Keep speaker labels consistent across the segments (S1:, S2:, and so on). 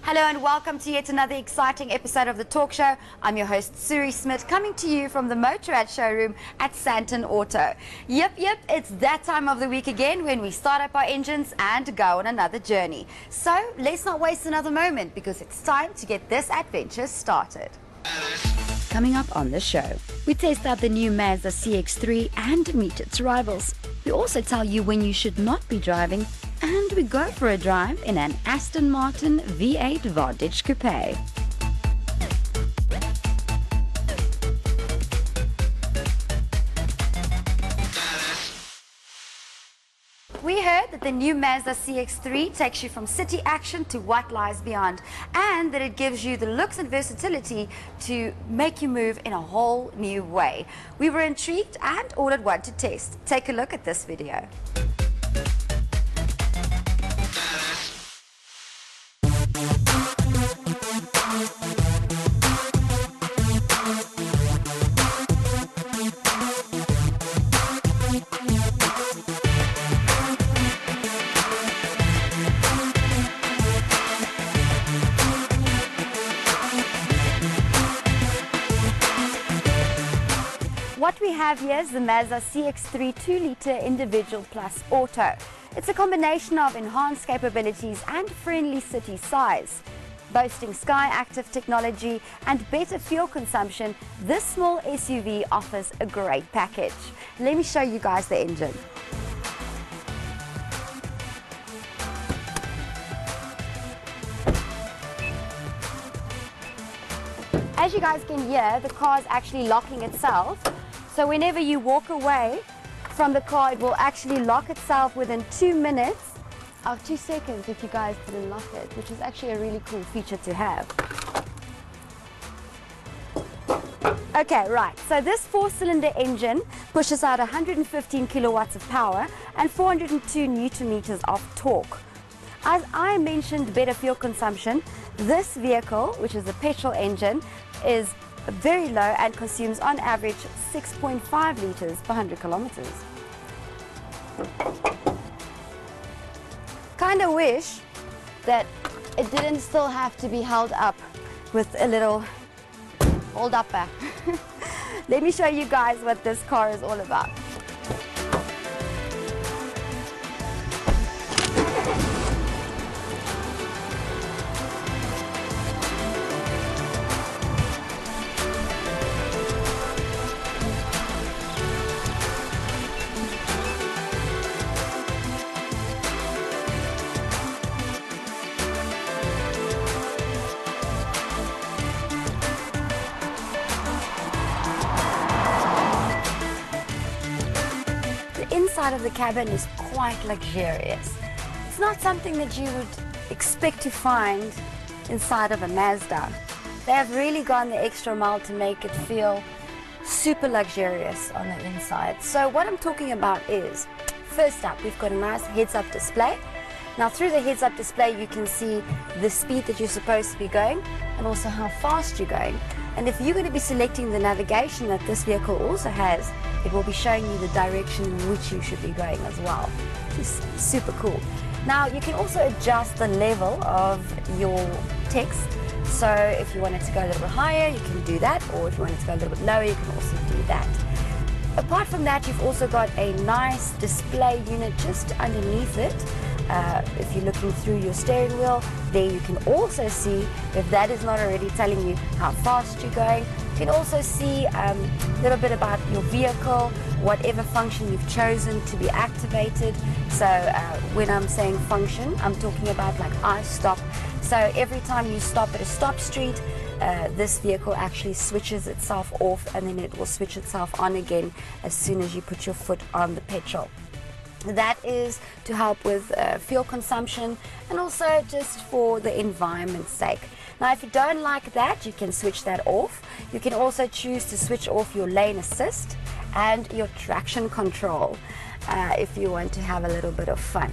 S1: Hello and welcome to yet another exciting episode of The Talk Show. I'm your host, Suri Smith, coming to you from the Motorrad showroom at Santon Auto. Yep, it's that time of the week again when we start up our engines and go on another journey. So let's not waste another moment because it's time to get this adventure started. Coming up on the show, we test out the new Mazda CX3 and meet its rivals. We also tell you when you should not be driving, and we go for a drive in an Aston Martin V8 Vantage Coupe. We heard that the new Mazda CX3 takes you from city action to what lies beyond, and that it gives you the looks and versatility to make you move in a whole new way. We were intrigued and ordered one to test. Take a look at this video. What we have here is the Mazda CX3 2-litre individual plus auto. It's a combination of enhanced capabilities and friendly city size. Boasting Sky Active technology and better fuel consumption, this small SUV offers a great package. Let me show you guys the engine. As you guys can hear, the car is actually locking itself. So whenever you walk away from the car, it will actually lock itself within 2 minutes, or 2 seconds if you guys didn't lock it, which is actually a really cool feature to have. Okay, right, so this 4-cylinder engine pushes out 115 kilowatts of power and 402 newton meters of torque. As I mentioned, better fuel consumption, this vehicle, which is a petrol engine, is very low and consumes on average 6.5 liters per 100 kilometers. Kind of wish that it didn't still have to be held up with a little hold upper. Let me show you guys what this car is all about. Inside of the cabin is quite luxurious. It's not something that you would expect to find inside of a Mazda. They have really gone the extra mile to make it feel super luxurious on the inside. So what I'm talking about is, first up, we've got a nice heads-up display. Now through the heads-up display you can see the speed that you're supposed to be going and also how fast you're going. And if you're going to be selecting the navigation that this vehicle also has, it will be showing you the direction in which you should be going as well. It's super cool. Now you can also adjust the level of your text. So if you wanted to go a little bit higher, you can do that, or if you wanted to go a little bit lower, you can also do that. Apart from that, you've also got a nice display unit just underneath it. If you're looking through your steering wheel, there you can also see, if that is not already telling you how fast you're going. You can also see a little bit about your vehicle, whatever function you've chosen to be activated. So when I'm saying function, I'm talking about like I-stop. So every time you stop at a stop street, this vehicle actually switches itself off and then it will switch itself on again as soon as you put your foot on the petrol. That is to help with fuel consumption and also just for the environment's sake. Now if you don't like that, you can switch that off. You can also choose to switch off your lane assist and your traction control if you want to have a little bit of fun.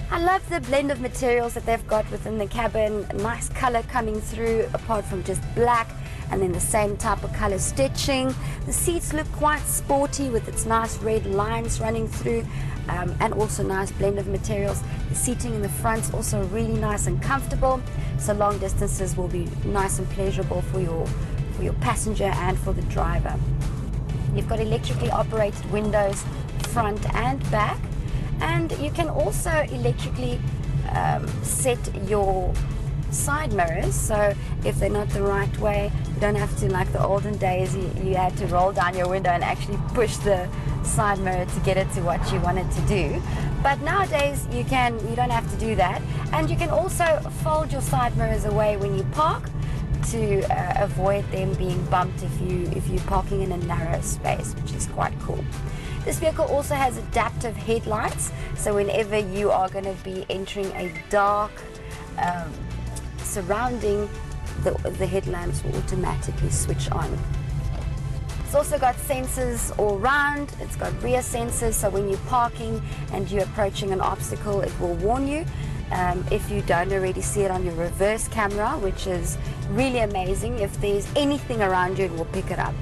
S1: I love the blend of materials that they've got within the cabin. A nice color coming through apart from just black. and then the same type of color stitching. The seats look quite sporty with its nice red lines running through, and also nice blend of materials. The seating in the front's also really nice and comfortable, so long distances will be nice and pleasurable for your passenger and for the driver. You've got electrically operated windows front and back, and you can also electrically set your side mirrors, so if they're not the right way, you don't have to, like the olden days, you had to roll down your window and actually push the side mirror to get it to what you wanted to do. But nowadays you don't have to do that, and you can also fold your side mirrors away when you park to avoid them being bumped if you're parking in a narrow space, which is quite cool. This vehicle also has adaptive headlights, so whenever you are going to be entering a dark surrounding, the headlamps will automatically switch on. It's also got sensors all round. It's got rear sensors, so when you're parking and you're approaching an obstacle, it will warn you. If you don't already see it on your reverse camera, which is really amazing. If there's anything around you, it will pick it up.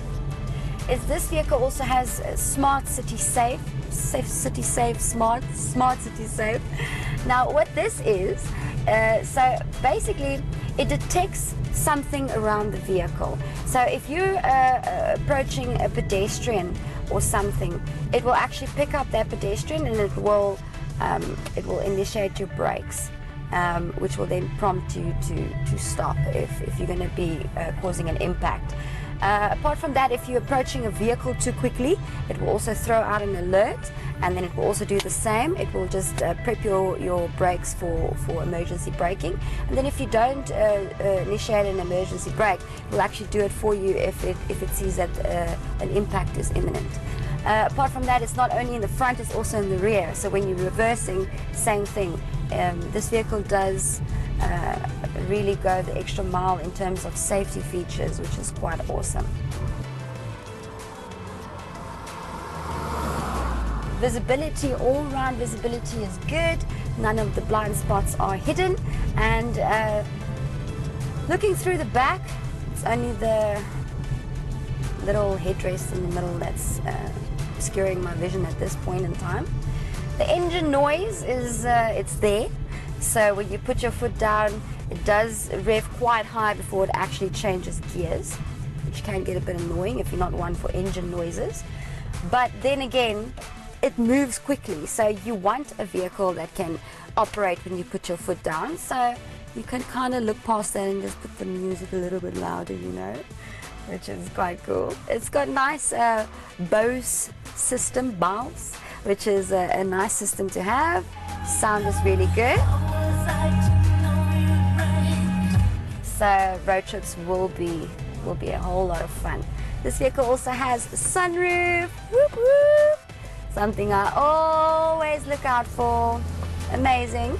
S1: This vehicle also has a smart city safe, smart city safe. Now what this is, so basically it detects something around the vehicle. So if you're approaching a pedestrian or something, it will actually pick up that pedestrian, and it will initiate your brakes, which will then prompt you to stop if you're going to be causing an impact. Apart from that, if you're approaching a vehicle too quickly, it will also throw out an alert, and then it will also do the same. It will just prep your brakes for emergency braking, and then if you don't initiate an emergency brake, it will actually do it for you if it sees that an impact is imminent. Apart from that, it's not only in the front, it's also in the rear. So when you're reversing, same thing. This vehicle does really go the extra mile in terms of safety features, which is quite awesome. Visibility, all-round visibility is good. None of the blind spots are hidden, and looking through the back, it's only the little headrest in the middle that's obscuring my vision at this point in time. The engine noise is it's there, so when you put your foot down, it does rev quite high before it actually changes gears, which can get a bit annoying if you're not one for engine noises. But then again, it moves quickly, so you want a vehicle that can operate when you put your foot down, so you can kind of look past that and just put the music a little bit louder, you know, which is quite cool. It's got nice Bose system, which is a nice system to have. Sound is really good. So road trips will be a whole lot of fun. This vehicle also has a sunroof, whoop whoop, something I always look out for. Amazing.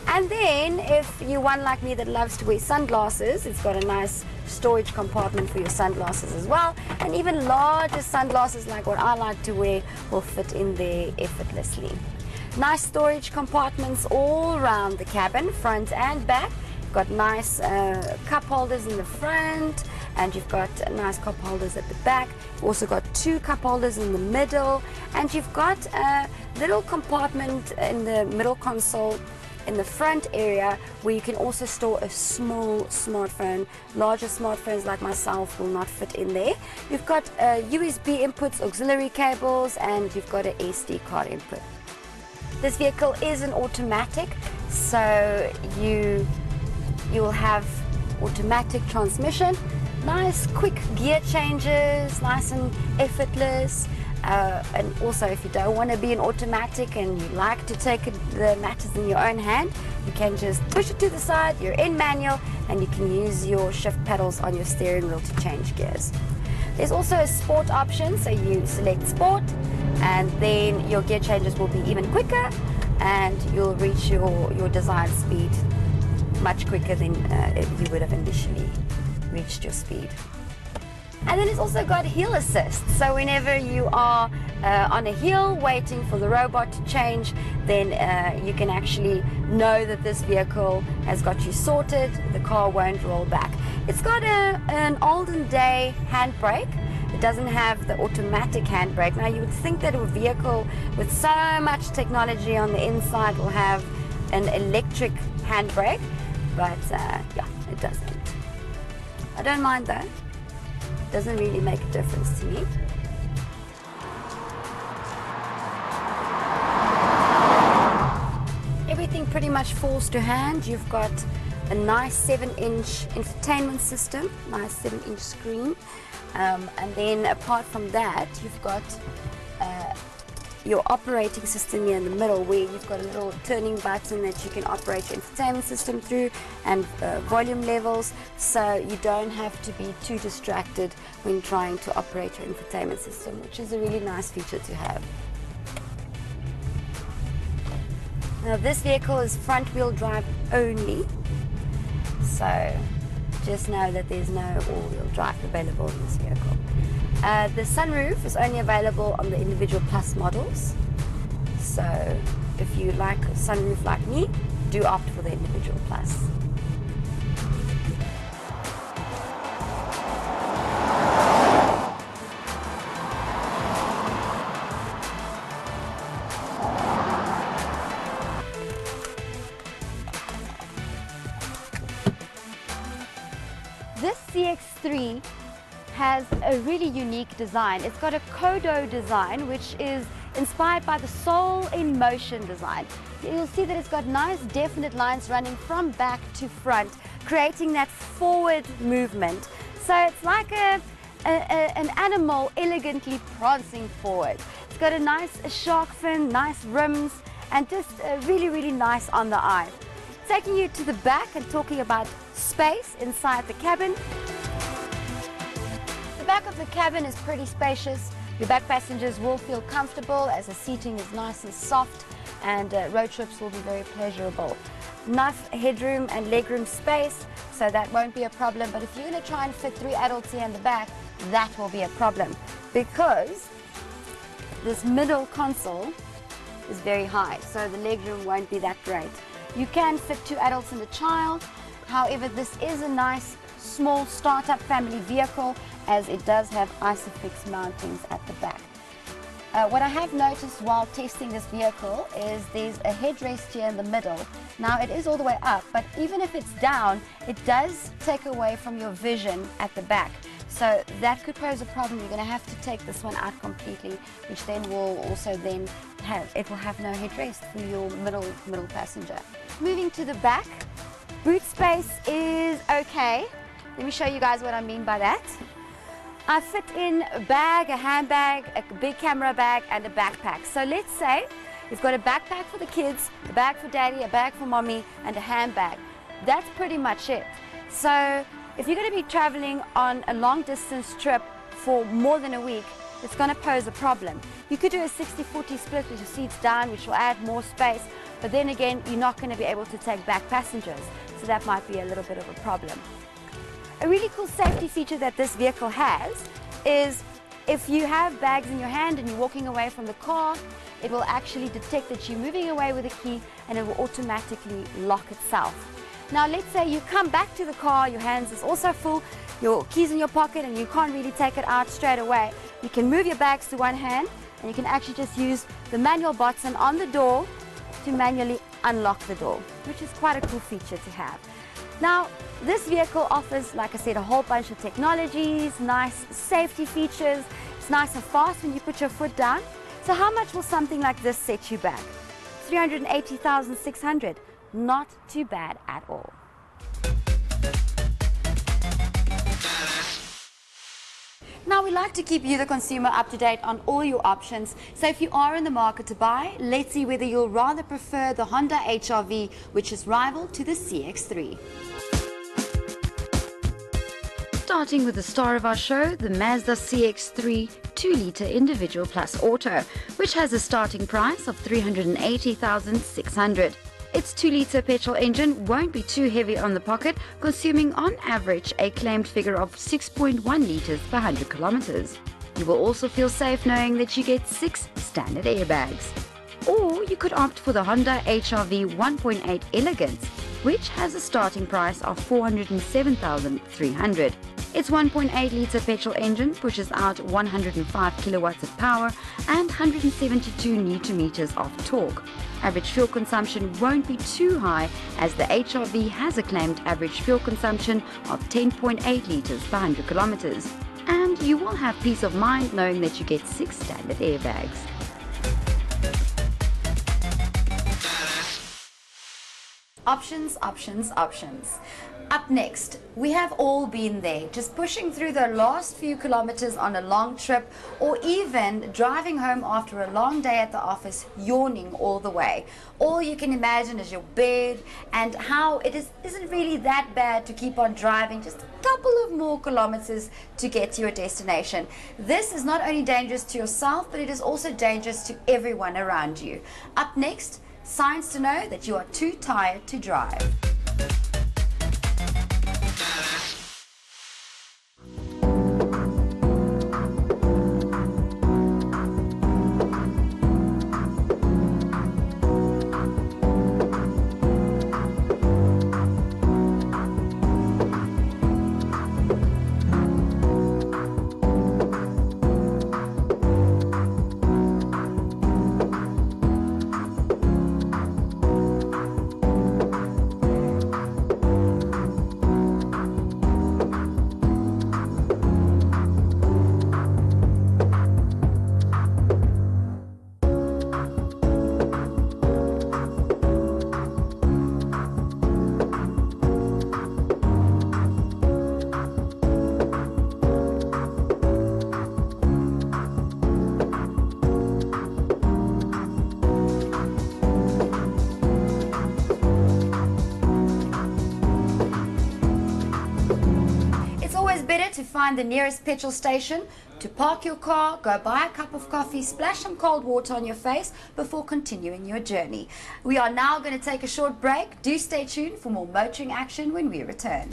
S1: And then if you're one like me that loves to wear sunglasses, it's got a nice storage compartment for your sunglasses as well, and even larger sunglasses like what I like to wear will fit in there effortlessly. Nice storage compartments all around the cabin, front and back. You've got nice cup holders in the front, and you've got nice cup holders at the back. You've also got two cup holders in the middle, and you've got a little compartment in the middle console in the front area where you can also store a small smartphone. Larger smartphones like myself will not fit in there. You've got USB inputs, auxiliary cables, and you've got an SD card input. This vehicle is an automatic, so you will have automatic transmission, nice quick gear changes, nice and effortless. And also, if you don't want to be an automatic and you like to take the matters in your own hand, you can just push it to the side, you're in manual, and you can use your shift pedals on your steering wheel to change gears. There's also a sport option, so you select sport, and then your gear changes will be even quicker, and you'll reach your desired speed much quicker than if you would have initially reached your speed. And then it's also got hill assist, so whenever you are on a hill waiting for the robot to change, then you can actually know that this vehicle has got you sorted, the car won't roll back. It's got an olden day handbrake. It doesn't have the automatic handbrake. Now you would think that a vehicle with so much technology on the inside will have an electric handbrake, but yeah, it doesn't. I don't mind though. It doesn't really make a difference to me. Everything pretty much falls to hand. You've got a nice 7-inch infotainment system, nice 7-inch screen, and then apart from that, you've got your operating system here in the middle, where you've got a little turning button that you can operate your infotainment system through, and volume levels, so you don't have to be too distracted when trying to operate your infotainment system, which is a really nice feature to have. Now this vehicle is front-wheel drive only, so just know that there's no all-wheel drive available in this vehicle. The sunroof is only available on the individual plus models, so if you like a sunroof like me, do opt for the individual plus. This CX3 has a really unique design. It's got a Kodo design, which is inspired by the Soul in Motion design. You'll see that it's got nice definite lines running from back to front, creating that forward movement. So it's like an animal elegantly prancing forward. It's got a nice shark fin, nice rims, and just really, really nice on the eye. Taking you to the back and talking about space inside the cabin. The back of the cabin is pretty spacious. Your back passengers will feel comfortable as the seating is nice and soft, and road trips will be very pleasurable. Enough headroom and legroom space, so that won't be a problem. But if you're going to try and fit 3 adults here in the back, that will be a problem, because this middle console is very high, so the legroom won't be that great. You can fit 2 adults and a child. However, this is a nice small startup family vehicle, as it does have ISOFIX mountings at the back. What I have noticed while testing this vehicle is there's a headrest here in the middle. Now it is all the way up, but even if it's down, it does take away from your vision at the back. So that could pose a problem. You're going to have to take this one out completely, which then will also then have no headrest for your middle passenger. Moving to the back, boot space is okay. Let me show you guys what I mean by that. I fit in a bag, a handbag, a big camera bag, and a backpack. So let's say you've got a backpack for the kids, a bag for daddy, a bag for mommy, and a handbag. That's pretty much it. So if you're going to be traveling on a long distance trip for more than a week, it's going to pose a problem. You could do a 60-40 split with your seats down, which will add more space, but then again, you're not going to be able to take back passengers, so that might be a little bit of a problem. A really cool safety feature that this vehicle has is if you have bags in your hand and you're walking away from the car, it will actually detect that you're moving away with a key, and it will automatically lock itself. Now let's say you come back to the car, your hands is also full, your keys in your pocket, and you can't really take it out straight away. You can move your bags to one hand, and you can actually just use the manual button on the door to manually unlock the door, which is quite a cool feature to have. Now, this vehicle offers, like I said, a whole bunch of technologies, nice safety features. It's nice and fast when you put your foot down. So how much will something like this set you back? 380,600. Not too bad at all. Now, we like to keep you, the consumer, up to date on all your options. So if you are in the market to buy, let's see whether you'll rather prefer the Honda HR-V, which is rival to the CX3. Starting with the star of our show, the Mazda CX3 2-litre individual plus auto, which has a starting price of 380,600. Its 2-litre petrol engine won't be too heavy on the pocket, consuming on average a claimed figure of 6.1 litres per 100 kilometres. You will also feel safe knowing that you get 6 standard airbags. Or you could opt for the Honda HR-V 1.8 Elegance. which has a starting price of 407,300. Its 1.8-litre petrol engine pushes out 105 kilowatts of power and 172 newton-meters of torque. Average fuel consumption won't be too high, as the HRV has a claimed average fuel consumption of 10.8 litres per 100 kilometers. And you will have peace of mind knowing that you get 6 standard airbags. Options, options, options. Up next, we have all been there, just pushing through the last few kilometers on a long trip, or even driving home after a long day at the office, yawning all the way. All you can imagine is your bed, and how it isn't really that bad to keep on driving just a couple of more kilometers to get to your destination. This is not only dangerous to yourself, but it is also dangerous to everyone around you. Up next, signs to know that you are too tired to drive. Better to find the nearest petrol station, to park your car, go buy a cup of coffee, splash some cold water on your face before continuing your journey. We are now going to take a short break. Do stay tuned for more motoring action when we return.